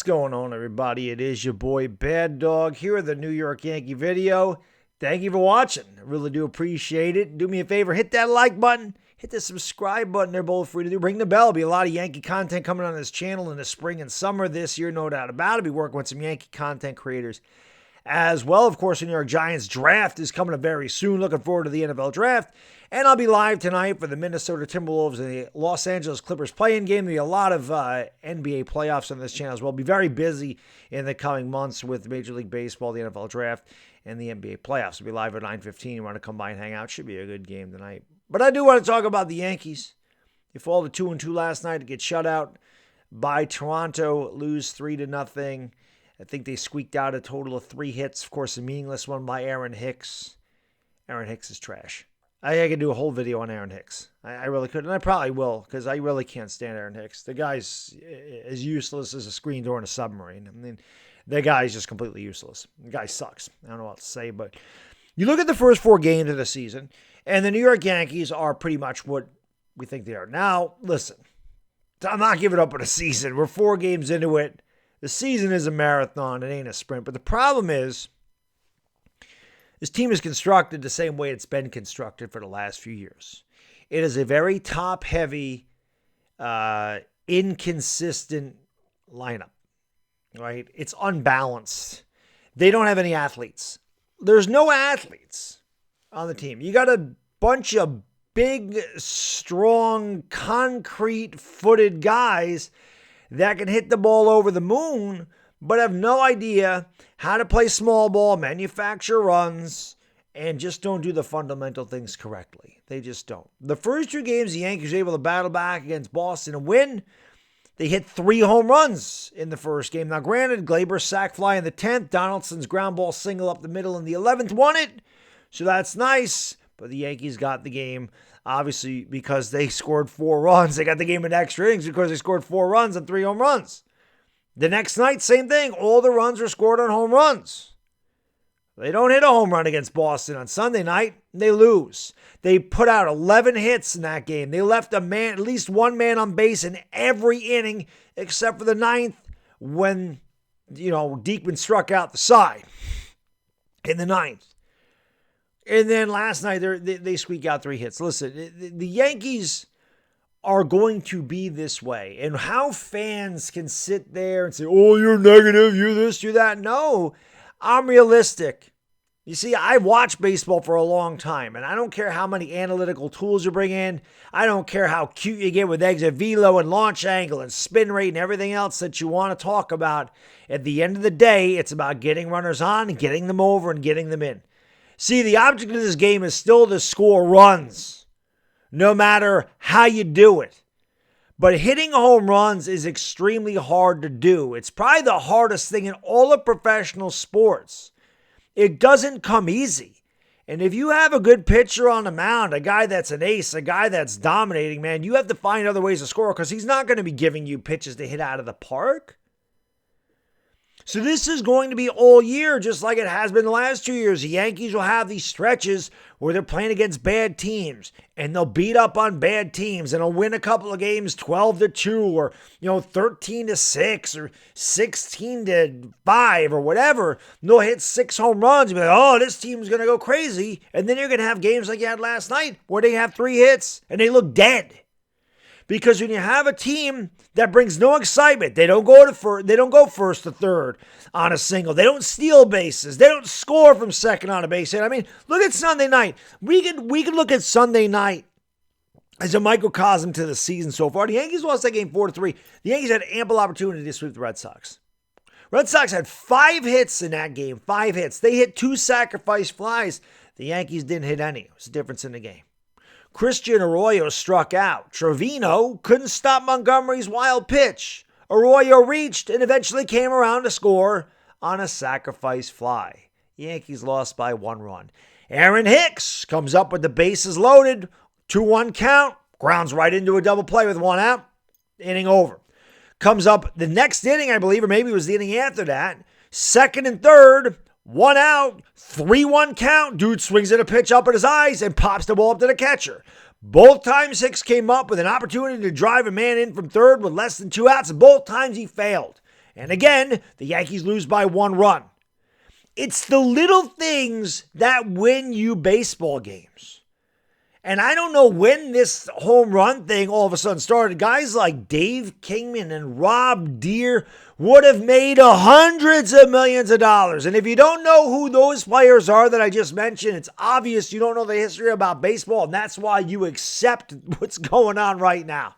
going on, everybody? It is your boy Baddog here with the New York Yankee video. Thank you for watching. I really do appreciate it. Do me a favor, hit that like button, hit the subscribe button. They're both free to do. Ring the bell. There'll be a lot of Yankee content coming on this channel in the spring and summer this year, no doubt about it. I'll be working with some Yankee content creators as well. Of course, the New York Giants draft is coming up very soon. Looking forward to the NFL draft. And I'll be live tonight for the Minnesota Timberwolves and the Los Angeles Clippers play-in game. There'll be a lot of NBA playoffs on this channel as well. I'll be very busy in the coming months with Major League Baseball, the NFL draft, and the NBA playoffs. We'll be live at 9:15. You want to come by and hang out? Should be a good game tonight. But I do want to talk about the Yankees. They fall to 2-2 last night to get shut out by Toronto, lose 3-0. I think they squeaked out a total of 3 hits. Of course, a meaningless one by Aaron Hicks. Aaron Hicks is trash. I could do a whole video on Aaron Hicks. I really could, and I probably will, because I really can't stand Aaron Hicks. The guy's as useless as a screen door in a submarine. I mean, the guy's just completely useless. The guy sucks. I don't know what to say, but you look at the first 4 games of the season, and the New York Yankees are pretty much what we think they are. Now, listen, I'm not giving up on a season. We're 4 games into it. The season is a marathon. It ain't a sprint. But the problem is, this team is constructed the same way it's been constructed for the last few years. It is a very top-heavy, inconsistent lineup, right? It's unbalanced. They don't have any athletes. There's no athletes on the team. You got a bunch of big, strong, concrete-footed guys that can hit the ball over the moon, but have no idea how to play small ball, manufacture runs, and just don't do the fundamental things correctly. They just don't. The first 2 games, the Yankees were able to battle back against Boston and win. They hit 3 home runs in the first game. Now, granted, Glaber's sac fly in the 10th, Donaldson's ground ball single up the middle in the 11th won it, so that's nice. But the Yankees got the game, obviously, because they scored 4 runs. They got the game in extra innings because they scored 4 runs and 3 home runs. The next night, same thing. All the runs were scored on home runs. They don't hit a home run against Boston on Sunday night. They lose. They put out 11 hits in that game. They left at least one man on base in every inning except for the 9th when, Diekman struck out the side in the 9th. And then last night, they squeak out 3 hits. Listen, the Yankees are going to be this way. And how fans can sit there and say, oh, you're negative, you're this, you're that. No, I'm realistic. You see, I watched baseball for a long time, and I don't care how many analytical tools you bring in. I don't care how cute you get with exit velo and launch angle and spin rate and everything else that you want to talk about. At the end of the day, it's about getting runners on and getting them over and getting them in. See, the object of this game is still to score runs, no matter how you do it. But hitting home runs is extremely hard to do. It's probably the hardest thing in all of professional sports. It doesn't come easy. And if you have a good pitcher on the mound, a guy that's an ace, a guy that's dominating, man, you have to find other ways to score because he's not going to be giving you pitches to hit out of the park. So this is going to be all year, just like it has been the last 2 years. The Yankees will have these stretches where they're playing against bad teams, and they'll beat up on bad teams, and they'll win a couple of games 12-2, or 13-6, or 16-5, or whatever. And they'll hit 6 home runs. You'll be like, oh, this team's going to go crazy. And then you're going to have games like you had last night where they have 3 hits, and they look dead. Because when you have a team that brings no excitement, they don't go first to third on a single. They don't steal bases. They don't score from second on a base hit. I mean, look at Sunday night. We could look at Sunday night as a microcosm to the season so far. The Yankees lost that game 4-3. The Yankees had ample opportunity to sweep the Red Sox. Red Sox had 5 hits in that game. 5 hits. They hit 2 sacrifice flies. The Yankees didn't hit any. It was the difference in the game. Christian Arroyo struck out. Trevino couldn't stop Montgomery's wild pitch. Arroyo reached and eventually came around to score on a sacrifice fly. Yankees lost by 1 run. Aaron Hicks comes up with the bases loaded. 2-1 count. Grounds right into a double play with 1 out. Inning over. Comes up the next inning, I believe, or maybe it was the inning after that. 2nd and 3rd. 1 out, 3-1 count. Dude swings at a pitch up at his eyes and pops the ball up to the catcher. Both times Hicks came up with an opportunity to drive a man in from third with less than 2 outs, and both times he failed. And again, the Yankees lose by 1 run. It's the little things that win you baseball games. And I don't know when this home run thing all of a sudden started. Guys like Dave Kingman and Rob Deere would have made hundreds of millions of dollars. And if you don't know who those players are that I just mentioned, it's obvious you don't know the history about baseball, and that's why you accept what's going on right now.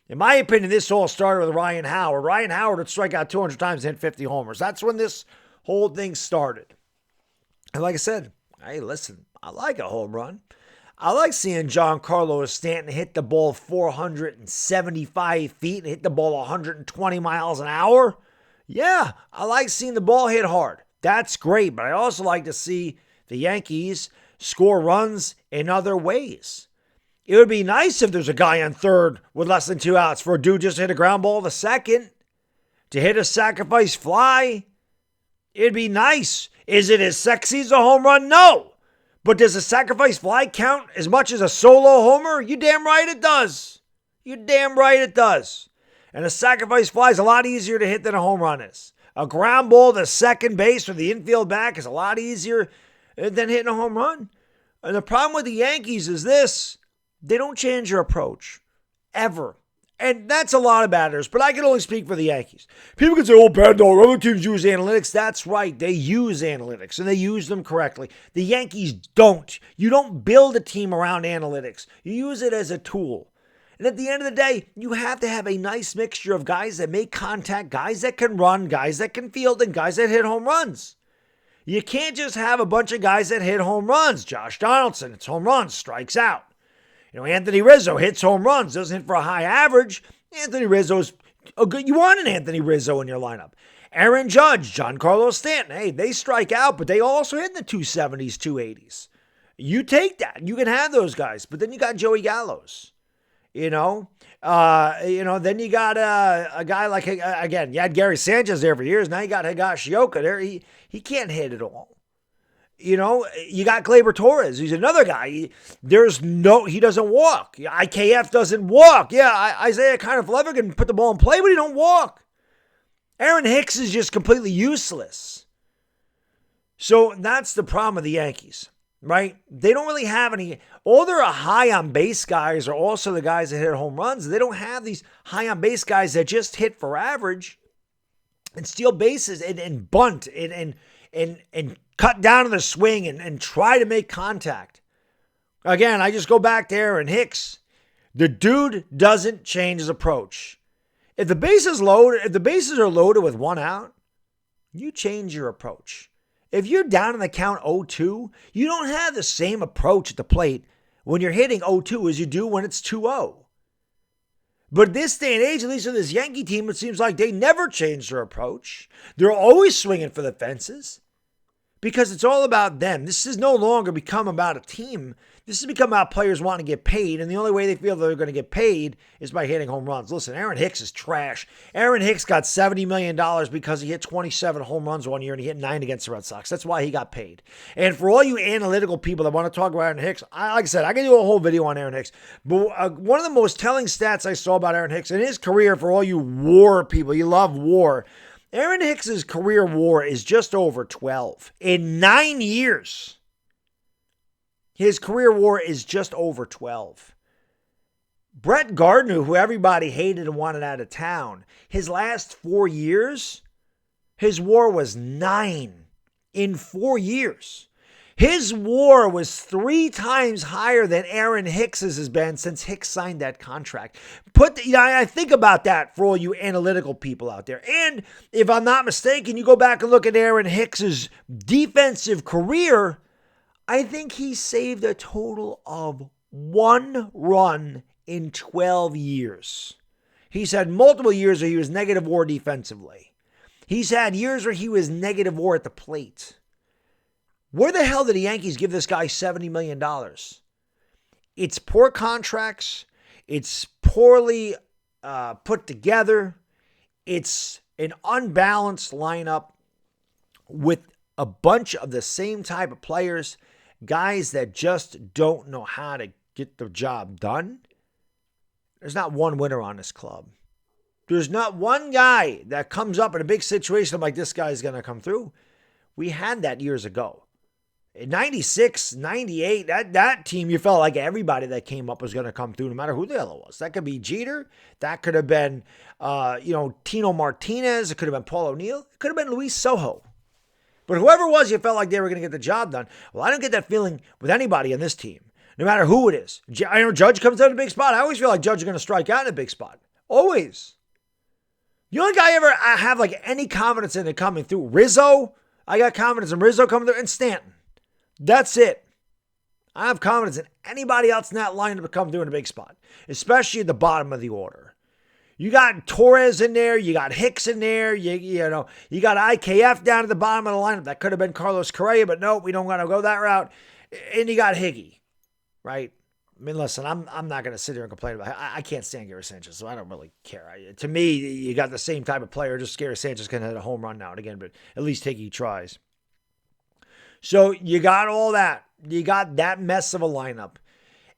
In my opinion, this all started with Ryan Howard. Ryan Howard would strike out 200 times and hit 50 homers. That's when this whole thing started. And like I said, hey, listen, I like a home run. I like seeing Giancarlo Stanton hit the ball 475 feet and hit the ball 120 miles an hour. Yeah, I like seeing the ball hit hard. That's great, but I also like to see the Yankees score runs in other ways. It would be nice if there's a guy on third with less than 2 outs for a dude just to hit a ground ball to second, to hit a sacrifice fly. It'd be nice. Is it as sexy as a home run? No. But does a sacrifice fly count as much as a solo homer? You damn right it does. You damn right it does. And a sacrifice fly is a lot easier to hit than a home run is. A ground ball to second base or the infield back is a lot easier than hitting a home run. And the problem with the Yankees is this. They don't change your approach. Ever. And that's a lot of batters, but I can only speak for the Yankees. People can say, oh, Baddog, other teams use analytics. That's right. They use analytics, and they use them correctly. The Yankees don't. You don't build a team around analytics. You use it as a tool. And at the end of the day, you have to have a nice mixture of guys that make contact, guys that can run, guys that can field, and guys that hit home runs. You can't just have a bunch of guys that hit home runs. Josh Donaldson hits home runs, strikes out. Anthony Rizzo hits home runs, doesn't hit for a high average. Anthony Rizzo's a good. You want an Anthony Rizzo in your lineup. Aaron Judge, Giancarlo Stanton, hey, they strike out, but they also hit in the 270s, 280s. You take that. You can have those guys. But then you got Joey Gallows. Then you got a guy like, again, you had Gary Sanchez there for years. Now you got Higashioka there. He can't hit at all. You got Gleyber Torres. He's another guy. He doesn't walk. IKF doesn't walk. Yeah, Isaiah Kiner can put the ball in play, but he don't walk. Aaron Hicks is just completely useless. So that's the problem with the Yankees, right? They don't really have any. All their high on base guys are also the guys that hit home runs. They don't have these high on base guys that just hit for average and steal bases and bunt and cut down to the swing and try to make contact. Again, I just go back to Aaron Hicks. The dude doesn't change his approach. If the bases are loaded with 1 out, you change your approach. If you're down in the count 0-2, you don't have the same approach at the plate when you're hitting 0-2 as you do when it's 2-0. But this day and age, at least with this Yankee team, it seems like they never change their approach. They're always swinging for the fences. Because it's all about them. This has no longer become about a team. This has become about players wanting to get paid, and the only way they feel they're going to get paid is by hitting home runs. Listen, Aaron Hicks is trash. Aaron Hicks got $70 million because he hit 27 home runs one year and he hit 9 against the Red Sox. That's why he got paid. And for all you analytical people that want to talk about Aaron Hicks, like I said, I can do a whole video on Aaron Hicks. But one of the most telling stats I saw about Aaron Hicks in his career, for all you WAR people, you love WAR, Aaron Hicks' career WAR is just over 12. In 9 years, his career WAR is just over 12. Brett Gardner, who everybody hated and wanted out of town, his last 4 years, his WAR was 9 in 4 years. His WAR was 3 times higher than Aaron Hicks's has been since Hicks signed that contract. I think about that for all you analytical people out there. And if I'm not mistaken, you go back and look at Aaron Hicks's defensive career, I think he saved a total of 1 run in 12 years. He's had multiple years where he was negative WAR defensively. He's had years where he was negative WAR at the plate. Where the hell did the Yankees give this guy $70 million? It's poor contracts. It's poorly put together. It's an unbalanced lineup with a bunch of the same type of players, guys that just don't know how to get the job done. There's not one winner on this club. There's not one guy that comes up in a big situation. I'm like, this guy's going to come through. We had that years ago. In 96, 98, that team, you felt like everybody that came up was going to come through, no matter who the hell it was. That could be Jeter. That could have been, Tino Martinez. It could have been Paul O'Neill. It could have been Luis Sojo. But whoever it was, you felt like they were going to get the job done. Well, I don't get that feeling with anybody on this team, no matter who it is. I know Judge comes out in a big spot. I always feel like Judge is going to strike out in a big spot. Always. The only guy I have like any confidence in it coming through, Rizzo. I got confidence in Rizzo coming through, and Stanton. That's it. I have confidence in anybody else in that lineup to come through in a big spot, especially at the bottom of the order. You got Torres in there. You got Hicks in there. You got IKF down at the bottom of the lineup. That could have been Carlos Correa, but no, we don't want to go that route. And you got Higgy, right? I mean, listen, I'm not going to sit here and complain about it. I can't stand Gary Sanchez, so I don't really care. To me, you got the same type of player. Just Gary Sanchez can hit a home run now and again, but at least Higgy tries. So you got all that. You got that mess of a lineup.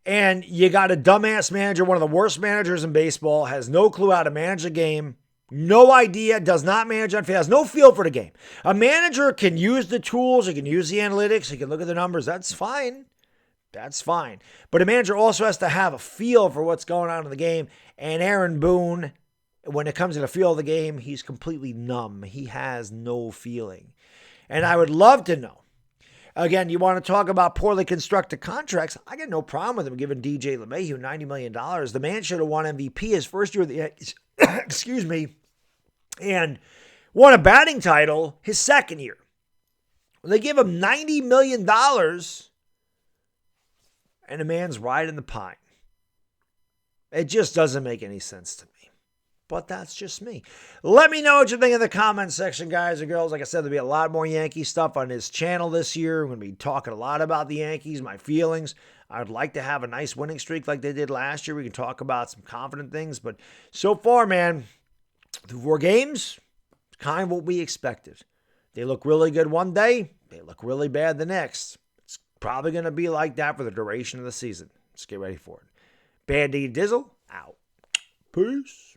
And you got a dumbass manager, one of the worst managers in baseball, has no clue how to manage a game, no idea, does not manage on field, has no feel for the game. A manager can use the tools, he can use the analytics, he can look at the numbers. That's fine. That's fine. But a manager also has to have a feel for what's going on in the game. And Aaron Boone, when it comes to the feel of the game, he's completely numb. He has no feeling. And I would love to know. Again, you want to talk about poorly constructed contracts. I got no problem with him giving DJ LeMahieu $90 million. The man should have won MVP his first year of the Yankees, excuse me, and won a batting title his second year. They give him $90 million, and the man's riding the pine. It just doesn't make any sense to me. But that's just me. Let me know what you think in the comment section, guys and girls. Like I said, there'll be a lot more Yankee stuff on this channel this year. I'm going to be talking a lot about the Yankees, my feelings. I would like to have a nice winning streak like they did last year. We can talk about some confident things. But so far, man, through 4 games, kind of what we expected. They look really good one day. They look really bad the next. It's probably going to be like that for the duration of the season. Let's get ready for it. Bad D Dizzle, out. Peace.